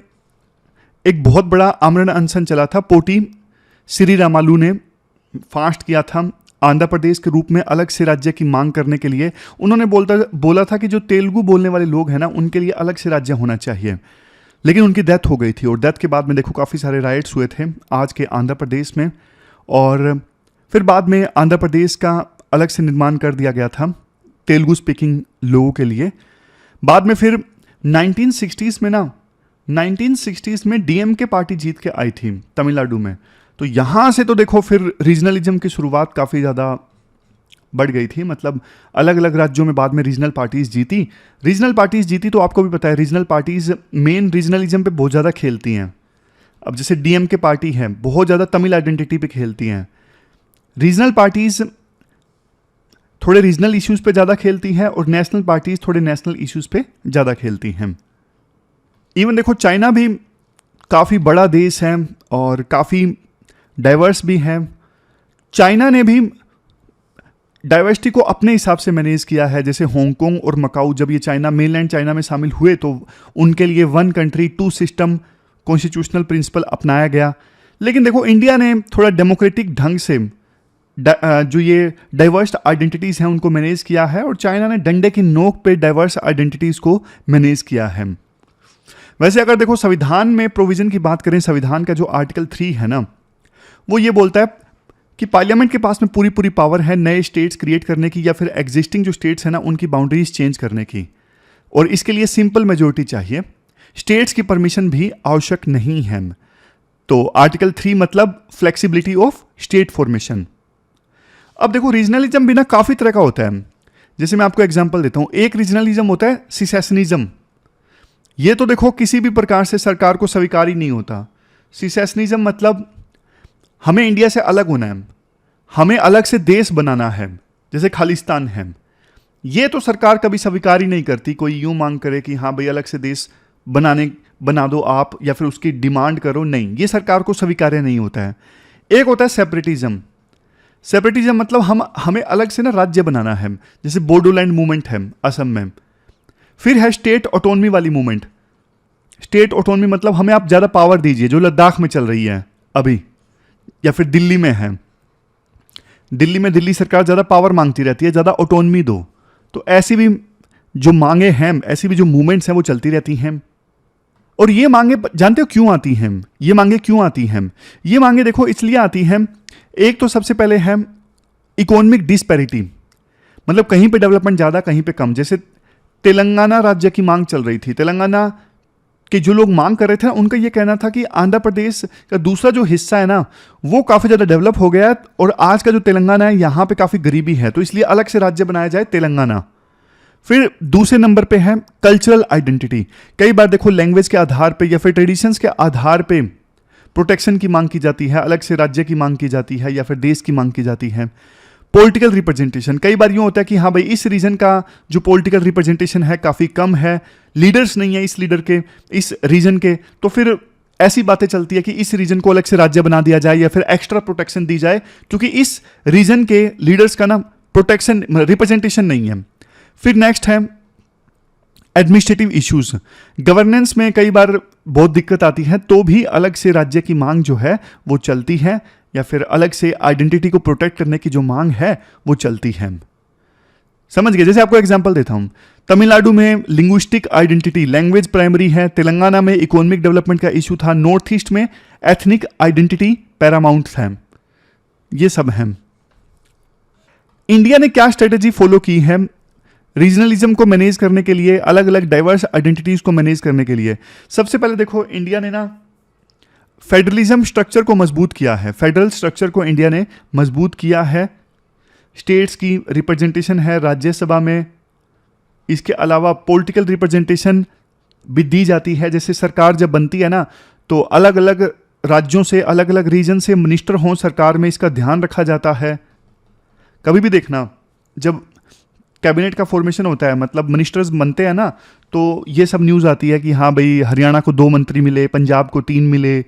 एक बहुत बड़ा आमरण अनशन चला था। पोटी श्री रामालू ने फास्ट किया था आंध्र प्रदेश के रूप में अलग से राज्य की मांग करने के लिए। उन्होंने बोला था कि जो तेलुगु बोलने वाले लोग हैं ना, उनके लिए अलग से राज्य होना चाहिए। लेकिन उनकी डेथ हो गई थी और डेथ के बाद में देखो काफ़ी सारे राइट्स हुए थे आज के आंध्र प्रदेश में। और फिर बाद में आंध्र प्रदेश का अलग से निर्माण कर दिया गया था तेलुगु स्पीकिंग लोगों के लिए। बाद में फिर 1960s में ना, 1960s में डीएमके पार्टी जीत के आई थी तमिलनाडु में। तो यहाँ से तो देखो फिर रीजनलिज्म की शुरुआत काफ़ी ज़्यादा बढ़ गई थी। मतलब अलग अलग राज्यों में बाद में रीजनल पार्टीज़ जीती तो आपको भी पता है रीजनल पार्टीज़ मेन रीजनलिज्म पे बहुत ज़्यादा खेलती हैं। अब जैसे डीएमके पार्टी है बहुत ज़्यादा तमिल आइडेंटिटी पे खेलती हैं। रीजनल पार्टीज़ थोड़े रीजनल इश्यूज़ पे ज़्यादा खेलती हैं और नेशनल पार्टीज़ थोड़े नेशनल इश्यूज़ पे ज़्यादा खेलती हैं। इवन देखो चाइना भी काफ़ी बड़ा देश है और काफ़ी डाइवर्स भी है। चाइना ने भी डाइवर्सिटी को अपने हिसाब से मैनेज किया है। जैसे हांगकांग और मकाऊ जब ये चाइना मेनलैंड चाइना में शामिल हुए तो उनके लिए 1 कंट्री 2 सिस्टम कॉन्स्टिट्यूशनल प्रिंसिपल अपनाया गया। लेकिन देखो इंडिया ने थोड़ा डेमोक्रेटिक ढंग से जो ये डाइवर्स आइडेंटिटीज़ हैं उनको मैनेज किया है और चाइना ने डंडे की नोक पे डाइवर्स आइडेंटिटीज़ को मैनेज किया है। वैसे अगर देखो संविधान में प्रोविज़न की बात करें, संविधान का जो आर्टिकल 3 है ना, वो ये बोलता है कि पार्लियामेंट के पास में पूरी पावर है नए स्टेट्स क्रिएट करने की या फिर एग्जिस्टिंग जो स्टेट्स हैं ना उनकी बाउंड्रीज चेंज करने की। और इसके लिए सिंपल मेजोरिटी चाहिए, स्टेट्स की परमिशन भी आवश्यक नहीं है। तो आर्टिकल 3 मतलब फ्लेक्सिबिलिटी ऑफ स्टेट फॉर्मेशन। अब देखो रीजनलिज्म भी ना काफ़ी तरह का होता है। जैसे मैं आपको एग्जाम्पल देता हूँ, एक रीजनलिज्म होता है सिसेशनिज्म। ये तो देखो किसी भी प्रकार से सरकार को स्वीकार ही नहीं होता। सिसेशनिज्म मतलब हमें इंडिया से अलग होना है, हमें अलग से देश बनाना है, जैसे खालिस्तान है। ये तो सरकार कभी स्वीकार ही नहीं करती। कोई यूं मांग करे कि हाँ भाई अलग से देश बना दो आप, या फिर उसकी डिमांड करो, नहीं, ये सरकार को स्वीकार्य नहीं होता है। एक होता है सेपरेटिज्म। सेपरेटिज्म मतलब हमें अलग से ना राज्य बनाना है, जैसे बोडोलैंड मूवमेंट है असम में। फिर है स्टेट ऑटोनमी वाली मूवमेंट। स्टेट ऑटोनमी मतलब हमें आप ज़्यादा पावर दीजिए, जो लद्दाख में चल रही है अभी, या फिर दिल्ली में है। दिल्ली सरकार ज़्यादा पावर मांगती रहती है, ज़्यादा ऑटोनमी दो। तो ऐसी भी जो मांगे हैं, ऐसी भी जो मूवमेंट्स हैं वो चलती रहती हैं। और ये मांगे जानते हो क्यों आती हैं? ये मांगे क्यों आती हैं? ये मांगे देखो इसलिए आती हैं, एक तो सबसे पहले है इकोनॉमिक डिस्पैरिटी, मतलब कहीं पे डेवलपमेंट ज़्यादा कहीं पे कम। जैसे तेलंगाना राज्य की मांग चल रही थी, तेलंगाना के जो लोग मांग कर रहे थे उनका ये कहना था कि आंध्र प्रदेश का दूसरा जो हिस्सा है ना वो काफ़ी ज़्यादा डेवलप हो गया है और आज का जो तेलंगाना है यहाँ पे काफ़ी गरीबी है, तो इसलिए अलग से राज्य बनाया जाए तेलंगाना। फिर दूसरे नंबर पे है कल्चरल आइडेंटिटी। कई बार देखो लैंग्वेज के आधार पे या फिर ट्रेडिशंस के आधार पे प्रोटेक्शन की मांग की जाती है, अलग से राज्य की मांग की जाती है या फिर देश की मांग की जाती है। पॉलिटिकल रिप्रेजेंटेशन, कई बार यूँ होता है कि हाँ भाई इस रीजन का जो पॉलिटिकल रिप्रेजेंटेशन है काफ़ी कम है, लीडर्स नहीं है इस रीजन के, तो फिर ऐसी बातें चलती है कि इस रीजन को अलग से राज्य बना दिया जाए या फिर एक्स्ट्रा प्रोटेक्शन दी जाए, क्योंकि इस रीजन के लीडर्स का ना प्रोटेक्शन रिप्रेजेंटेशन नहीं है। फिर नेक्स्ट है एडमिनिस्ट्रेटिव इश्यूज। गवर्नेंस में कई बार बहुत दिक्कत आती है, तो भी अलग से राज्य की मांग जो है वो चलती है, या फिर अलग से आइडेंटिटी को प्रोटेक्ट करने की जो मांग है वो चलती है। समझ गए? जैसे आपको एग्जांपल देता हूं, तमिलनाडु में लिंग्विस्टिक आइडेंटिटी, लैंग्वेज प्राइमरी है। तेलंगाना में इकोनॉमिक डेवलपमेंट का इशू था। नॉर्थ ईस्ट में एथनिक आइडेंटिटी पैरामाउंट है। ये सब है। इंडिया ने क्या स्ट्रेटेजी फॉलो की है रीजनलिज्म को मैनेज करने के लिए, अलग अलग डाइवर्स आइडेंटिटीज को मैनेज करने के लिए? सबसे पहले देखो इंडिया ने ना फेडरलिज्म स्ट्रक्चर को मजबूत किया है। फेडरल स्ट्रक्चर को इंडिया ने मजबूत किया है। स्टेट्स की रिप्रेजेंटेशन है राज्यसभा में। इसके अलावा पॉलिटिकल रिप्रेजेंटेशन भी दी जाती है। जैसे सरकार जब बनती है ना तो अलग अलग राज्यों से, अलग अलग रीजन से मिनिस्टर हों सरकार में, इसका ध्यान रखा जाता है। कभी भी देखना जब कैबिनेट का फॉर्मेशन होता है, मतलब मिनिस्टर्स बनते हैं ना, तो ये सब न्यूज़ आती है कि हाँ भाई हरियाणा को 2 मंत्री मिले, पंजाब को 3 मिले,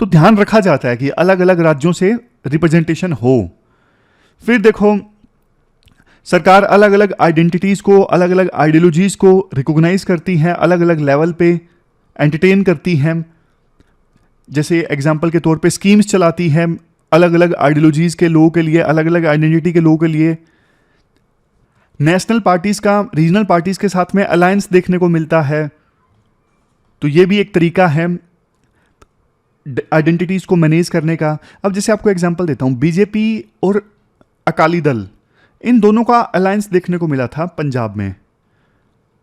तो ध्यान रखा जाता है कि अलग अलग राज्यों से रिप्रेजेंटेशन हो। फिर देखो सरकार अलग अलग आइडेंटिटीज़ को, अलग अलग आइडियोलॉजीज़ को रिकॉग्नाइज करती है, अलग अलग लेवल पे एंटरटेन करती है। जैसे एग्जाम्पल के तौर पे स्कीम्स चलाती है अलग अलग आइडियोलॉजीज़ के लोगों के लिए, अलग अलग आइडेंटिटी के लोगों के लिए। नेशनल पार्टीज़ का रीजनल पार्टीज़ के साथ में अलायंस देखने को मिलता है, तो ये भी एक तरीका है आइडेंटिटीज़ को मैनेज करने का। अब जैसे आपको एग्जांपल देता हूँ, बीजेपी और अकाली दल, इन दोनों का अलायंस देखने को मिला था पंजाब में।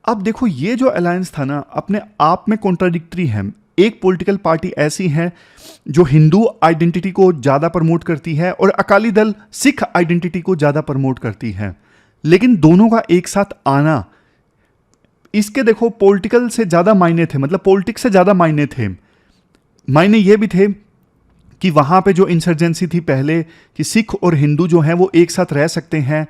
अब देखो ये जो अलायंस था ना, अपने आप में कॉन्ट्राडिक्टरी है। एक पॉलिटिकल पार्टी ऐसी है जो हिंदू आइडेंटिटी को ज़्यादा प्रमोट करती है और अकाली दल सिख आइडेंटिटी को ज़्यादा प्रमोट करती है, लेकिन दोनों का एक साथ आना, इसके देखो पॉलिटिकल से ज़्यादा मायने थे, मतलब पॉलिटिक्स से ज़्यादा मायने थे। मायने ये भी थे कि वहाँ पे जो इंसर्जेंसी थी पहले कि सिख और हिंदू जो हैं वो एक साथ रह सकते हैं,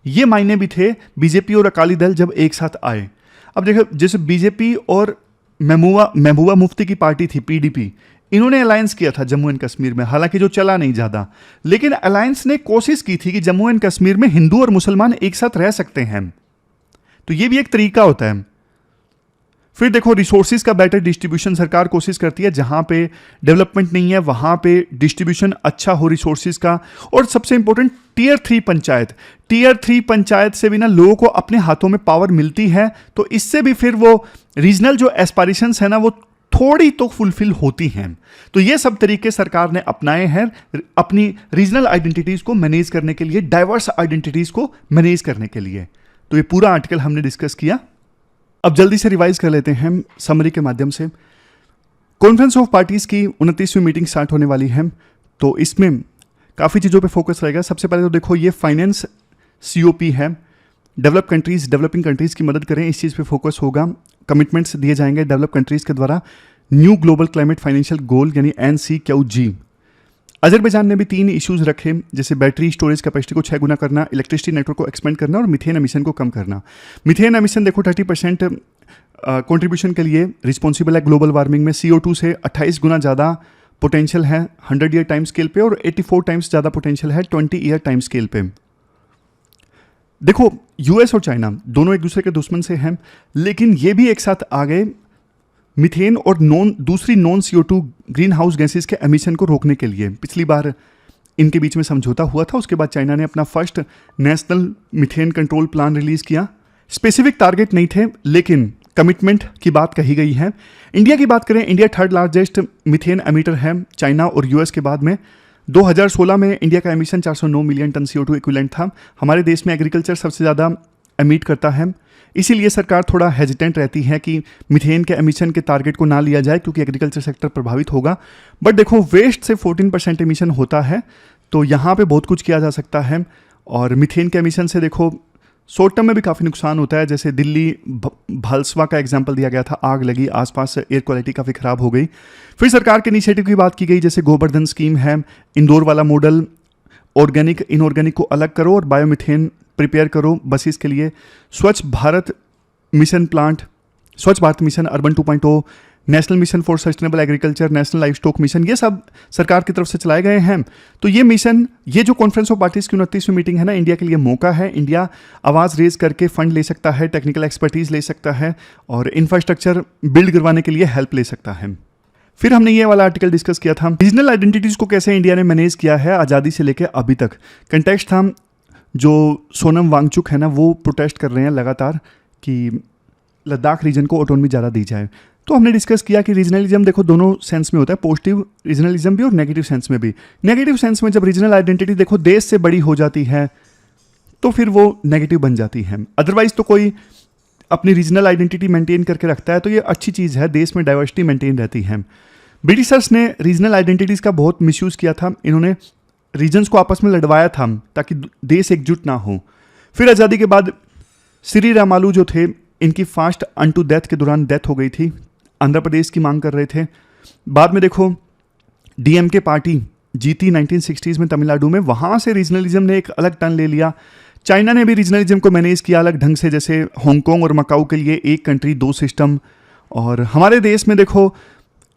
ये मायने भी थे बीजेपी और अकाली दल जब एक साथ आए। अब देखो जैसे बीजेपी और महबूबा मुफ्ती की पार्टी थी पीडीपी, इन्होंने अलायंस किया था जम्मू एंड कश्मीर में, हालांकि जो चला नहीं ज़्यादा, लेकिन अलायंस ने कोशिश की थी कि जम्मू एंड कश्मीर में हिंदू और मुसलमान एक साथ रह सकते हैं, तो ये भी एक तरीका होता है। फिर देखो रिसोर्सेज का बेटर डिस्ट्रीब्यूशन, सरकार कोशिश करती है जहां पे डेवलपमेंट नहीं है वहां पे डिस्ट्रीब्यूशन अच्छा हो रिसोर्सेज का। और सबसे important tier 3 panchayat, tier 3 panchayat से भी ना लोगों को अपने हाथों में पावर मिलती है, तो इससे भी फिर वो रीजनल जो एस्पायरेशंस है ना वो थोड़ी तो फुलफिल होती हैं। तो ये सब तरीके सरकार ने अपनाए हैं अपनी रीजनल आइडेंटिटीज को मैनेज करने के लिए, डाइवर्स आइडेंटिटीज को मैनेज करने के लिए। तो ये पूरा आर्टिकल हमने डिस्कस किया। अब जल्दी से रिवाइज कर लेते हैं समरी के माध्यम से। कॉन्फ्रेंस ऑफ पार्टीज़ की 29वीं मीटिंग स्टार्ट होने वाली है, तो इसमें काफ़ी चीज़ों पे फोकस रहेगा। सबसे पहले तो देखो ये फाइनेंस COP है, डेवलपिंग कंट्रीज़ की मदद करें, इस चीज़ पे फोकस होगा। कमिटमेंट्स दिए जाएंगे डेवलप कंट्रीज़ के द्वारा। New global climate financial goal यानी NCQG। अजरबैजान ने भी 3 इश्यूज रखे, जैसे बैटरी स्टोरेज कैपेसिटी को 6 गुना करना, इलेक्ट्रिसिटी नेटवर्क को एक्सपेंड करना और मीथेन एमिशन को कम करना। मीथेन एमिशन देखो 30% कंट्रीब्यूशन के लिए रिस्पॉन्सिबल है ग्लोबल वार्मिंग में। CO2 से 28 गुना ज़्यादा पोटेंशियल है 100 ईयर टाइम स्केल पे, और 84 टाइम्स ज़्यादा पोटेंशियल है 20 ईयर टाइम स्केल पे। देखो US और चाइना दोनों एक दूसरे के दुश्मन से हैं, लेकिन ये भी एक साथ आ गए मीथेन और दूसरी non CO2 green house gases के एमिशन को रोकने के लिए। पिछली बार इनके बीच में समझौता हुआ था, उसके बाद चाइना ने अपना first national methane control plan release किया। स्पेसिफिक टारगेट नहीं थे, लेकिन कमिटमेंट की बात कही गई है। इंडिया की बात करें, India 3rd largest methane emitter है चाइना और US के बाद में। 2016 में इंडिया का emission 409 million ton CO2 equivalent था। हमारे देश में एग्रीकल्चर सबसे ज़्यादा एमिट करता है, इसीलिए सरकार थोड़ा हेजिटेंट रहती है कि मीथेन के एमिशन के टारगेट को ना लिया जाए, क्योंकि एग्रीकल्चर सेक्टर प्रभावित होगा। बट देखो वेस्ट से 14% एमिशन होता है, तो यहाँ पे बहुत कुछ किया जा सकता है। और मीथेन के एमिशन से देखो शॉर्ट टर्म में भी काफ़ी नुकसान होता है, जैसे दिल्ली भालसवा का एग्जाम्पल दिया गया था, आग लगी, आसपास एयर क्वालिटी काफ़ी ख़राब हो गई। फिर सरकार के इनिशिएटिव की बात की गई, जैसे गोवर्धन स्कीम है, इंदौर वाला मॉडल, ऑर्गेनिक इनऑर्गेनिक को अलग करो और बायोमीथेन प्रिपेयर करो बसेस के लिए। स्वच्छ भारत मिशन प्लांट, स्वच्छ Bharat mission urban 2.0, national mission for sustainable agriculture, national life stock mission, ये सब सरकार की तरफ से चलाए गए हैं। तो ये मिशन, ये जो कॉन्फ्रेंस ऑफ पार्टीज़ की 29वीं मीटिंग है ना, इंडिया के लिए मौका है। इंडिया आवाज़ रेज करके फंड ले सकता है, टेक्निकल एक्सपर्टीज़ ले सकता है और इंफ्रास्ट्रक्चर बिल्ड करवाने के लिए हेल्प ले सकता है। फिर हमने ये वाला आर्टिकल डिस्कस किया था, रीजनल आइडेंटिटीज़ को कैसे इंडिया ने मैनेज किया है आज़ादी से लेकर अभी तक। कंटेक्स्ट था जो सोनम वांगचुक है ना, वो प्रोटेस्ट कर रहे हैं लगातार कि लद्दाख रीजन को ऑटोनॉमी ज़्यादा दी जाए। तो हमने डिस्कस किया कि रीजनलिज्म देखो दोनों सेंस में होता है, पॉजिटिव रीजनलिज्म भी और नेगेटिव सेंस में भी। नेगेटिव सेंस में जब रीजनल आइडेंटिटी देखो देश से बड़ी हो जाती है तो फिर वो नेगेटिव बन जाती है। अदरवाइज तो कोई अपनी रीजनल आइडेंटिटी मेंटेन करके रखता है तो ये अच्छी चीज़ है, देश में डाइवर्सिटी मेंटेन रहती है। ब्रिटिशर्स ने रीजनल आइडेंटिटीज़ का बहुत मिसयूज़ किया था, इन्होंने रीजन्स को आपस में लड़वाया था ताकि देश एकजुट ना हो। फिर आज़ादी के बाद श्री रामालू जो थे, इनकी फास्ट अनटू डेथ के दौरान डेथ हो गई थी, आंध्र प्रदेश की मांग कर रहे थे। बाद में देखो DMK पार्टी जीती 1960s में तमिलनाडु में, वहाँ से रीजनलिज्म ने एक अलग टर्न ले लिया। चाइना ने भी रीजनलिज्म को मैनेज किया अलग ढंग से, जैसे हांगकांग और मकाऊ के लिए एक कंट्री दो सिस्टम। और हमारे देश में देखो,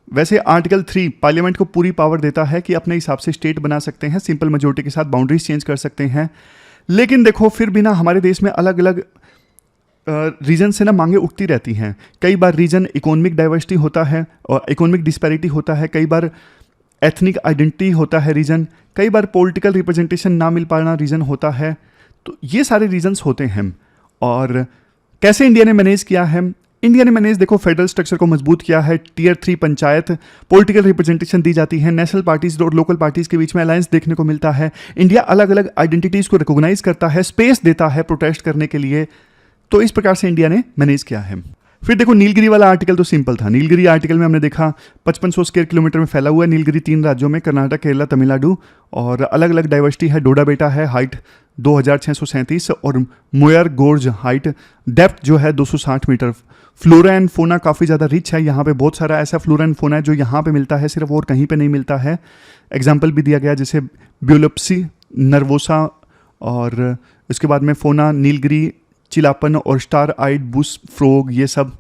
वैसे आर्टिकल 3 पार्लियामेंट को पूरी पावर देता है कि अपने हिसाब से स्टेट बना सकते हैं, सिंपल मेजोरिटी के साथ बाउंड्रीज चेंज कर सकते हैं। लेकिन देखो फिर भी ना हमारे देश में अलग अलग रीजन से ना मांगे उठती रहती हैं। कई बार रीजन इकोनॉमिक डाइवर्सिटी होता है और इकोनॉमिक डिस्पैरिटी होता है, कई बार एथनिक आइडेंटिटी होता है रीजन, कई बार पॉलिटिकल रिप्रेजेंटेशन ना मिल पाना रीजन होता है। तो ये सारे रीजन्स होते हैं। और कैसे इंडिया ने मैनेज किया है? इंडिया ने मैनेज देखो फेडरल स्ट्रक्चर को मजबूत किया है, टियर 3 पंचायत, पॉलिटिकल रिप्रेजेंटेशन दी जाती है, नेशनल पार्टीज और लोकल पार्टीज के बीच में अलायंस देखने को मिलता है। इंडिया अलग अलग आइडेंटिटीज को रिकॉग्नाइज करता है, स्पेस देता है प्रोटेस्ट करने के लिए। तो इस प्रकार से इंडिया ने मैनेज किया है। फिर देखो नीलगिरी वाला आर्टिकल तो सिंपल था। नीलगिरी आर्टिकल में हमने देखा 5500 स्क्वायर किलोमीटर में फैला हुआ है नीलगिरी, 3 राज्यों में, कर्नाटक, केरला, तमिलनाडु, और अलग अलग डाइवर्सिटी है। डोडा बेटा है, हाइट 2637, और मोयर गोर्ज हाइट डेप्थ जो है 260 मीटर। फ्लोरा एंड फोना काफ़ी ज़्यादा रिच है यहाँ पे, बहुत सारा ऐसा फ्लोरा एंड फोना है जो यहाँ पे मिलता है, सिर्फ और कहीं पे नहीं मिलता है। एग्जाम्पल भी दिया गया जैसे ब्यूलोप्सी, नर्वोसा, और इसके बाद में फोना नीलगिरी, चिलापन और स्टार आइड बुश फ्रॉग, ये सब।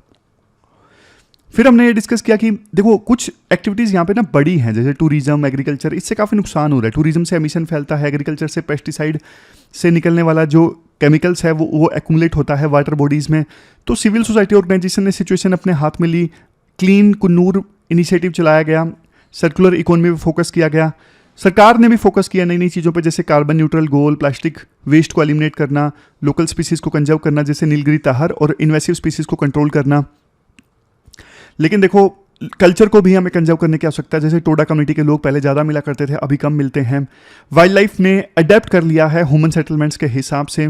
फिर हमने ये डिस्कस किया कि देखो कुछ एक्टिविटीज़ यहाँ पे ना बड़ी हैं, जैसे टूरिज्म, एग्रीकल्चर, इससे काफ़ी नुकसान हो रहा है। टूरिज्म से एमिशन फैलता है, एग्रीकल्चर से पेस्टिसाइड से निकलने वाला जो केमिकल्स है वो एक्यूमुलेट होता है वाटर बॉडीज़ में। तो सिविल सोसाइटी ऑर्गेनाइजेशन ने सिचुएशन अपने हाथ में ली, क्लीन कुन्नूर इनिशिएटिव चलाया गया, सर्कुलर इकोनॉमी पे फोकस किया गया। सरकार ने भी फोकस किया नई नई चीज़ों पे, जैसे कार्बन न्यूट्रल गोल, प्लास्टिक वेस्ट को एलिमिनेट करना, लोकल स्पीसीज़ को कंजर्व करना जैसे नीलगिरी ताहर, और इन्वेसिव स्पीसीज़ को कंट्रोल करना। लेकिन देखो कल्चर को भी हमें कंजर्व करने की आवश्यकता है, जैसे टोडा कम्युनिटी के लोग पहले ज़्यादा मिला करते थे, अभी कम मिलते हैं। वाइल्ड लाइफ ने अडेप्ट कर लिया है ह्यूमन सेटलमेंट्स के हिसाब से,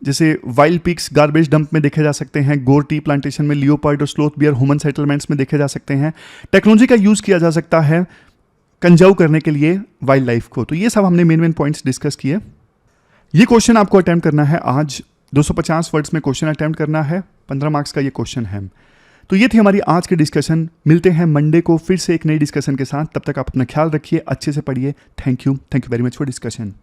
जैसे वाइल्ड पिग्स गार्बेज डंप में देखे जा सकते हैं, गोर टी प्लांटेशन में, लियोपार्ड और स्लोथ बियर ह्यूमन सेटलमेंट्स में देखे जा सकते हैं। टेक्नोलॉजी का यूज़ किया जा सकता है कंजर्व करने के लिए वाइल्ड लाइफ को। तो ये सब हमने मेन पॉइंट्स डिस्कस किए। ये क्वेश्चन आपको अटेम्प्ट करना है आज, 250 वर्ड्स में क्वेश्चन अटेम्प्ट करना है, 15 मार्क्स का ये क्वेश्चन है। तो ये थी हमारी आज की डिस्कशन। मिलते हैं मंडे को फिर से एक नई डिस्कशन के साथ। तब तक आप अपना ख्याल रखिए, अच्छे से पढ़िए। Thank you very much for discussion.